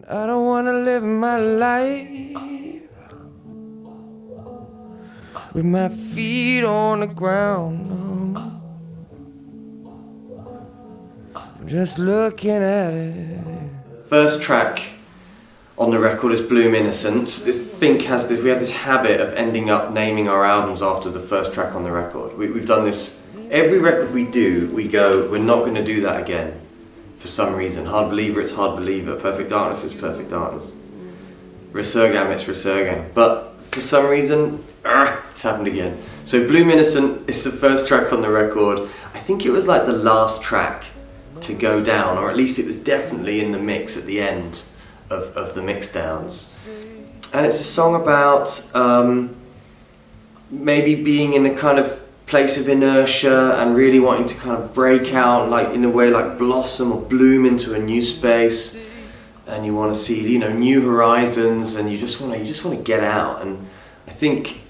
I don't wanna live my life with my feet on the ground. No. I'm just looking at it. First track on the record is Bloom Innocence. Fink has this. We have this habit of ending up naming our albums after the first track on the record. We've done this every record we do. We go, we're not going to do that again. For some reason, Hard Believer, it's Hard Believer. Perfect Darkness, it's Perfect Darkness. Resurgam, it's Resurgam. But for some reason, it's happened again. So Bloom Innocent is the first track on the record. I think it was like the last track to go down, or at least it was definitely in the mix at the end of the mix downs. And it's a song about maybe being in a kind of place of inertia and really wanting to kind of break out, like in a way like blossom or bloom into a new space, and you want to see, you know, new horizons, and you just want to get out. And I think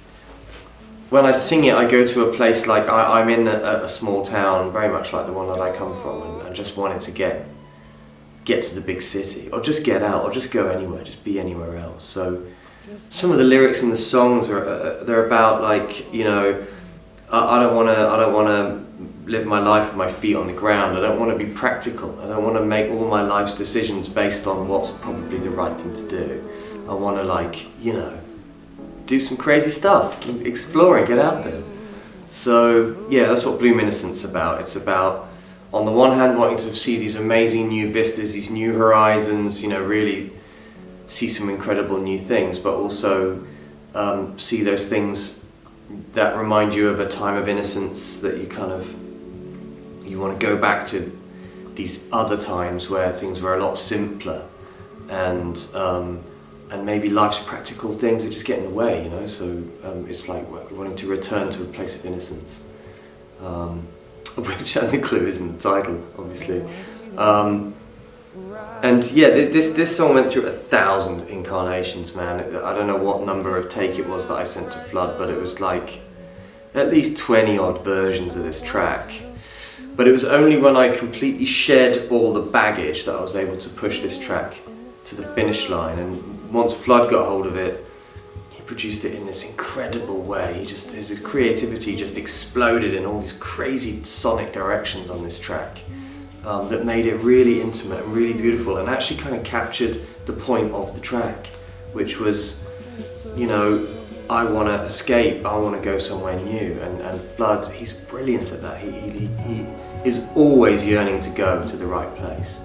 when I sing it, I go to a place like I'm in a small town, very much like the one that I come from, and just wanted to get to the big city, or just get out, or just go anywhere, just be anywhere else. So some of the lyrics in the songs are they're about, like, you know, I don't want to live my life with my feet on the ground. I don't want to be practical. I don't want to make all my life's decisions based on what's probably the right thing to do. I want to, like, you know, do some crazy stuff, explore and get out there. So yeah, that's what Bloom Innocence is about. It's about, on the one hand, wanting to see these amazing new vistas, these new horizons, you know, really see some incredible new things, but also see those things that remind you of a time of innocence, that you want to go back to these other times where things were a lot simpler, and maybe life's practical things are just getting in the way, you know. So it's like wanting to return to a place of innocence, which, and the clue is in the title, obviously. And yeah, this song went through 1,000 incarnations, man. I don't know what number of take it was that I sent to Flood, but it was like at least 20 odd versions of this track. But it was only when I completely shed all the baggage that I was able to push this track to the finish line. And once Flood got hold of it, he produced it in this incredible way. His creativity just exploded in all these crazy sonic directions on this track. That made it really intimate and really beautiful, and actually kind of captured the point of the track, which was, you know, I want to escape, I want to go somewhere new, and Flood, he's brilliant at that. He is always yearning to go to the right place.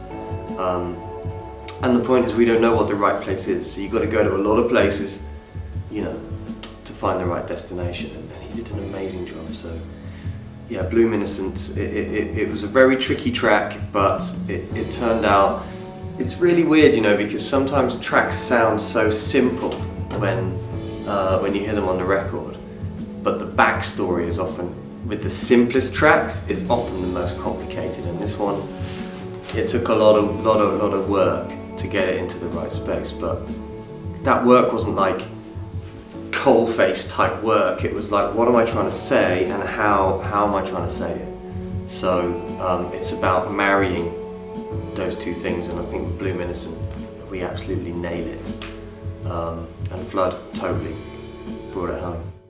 And the point is, we don't know what the right place is, so you've got to go to a lot of places, you know, to find the right destination, and he did an amazing job. So yeah, Bloom Innocence, it was a very tricky track, but it turned out, it's really weird, you know, because sometimes tracks sound so simple when you hear them on the record, but the backstory is often, with the simplest tracks, is often the most complicated, and this one, it took a lot of work to get it into the right space, but that work wasn't like coal-face type work. It was like, what am I trying to say, and how am I trying to say it? So it's about marrying those two things, and I think with Bloom Innocent we absolutely nail it, and Flood totally brought it home.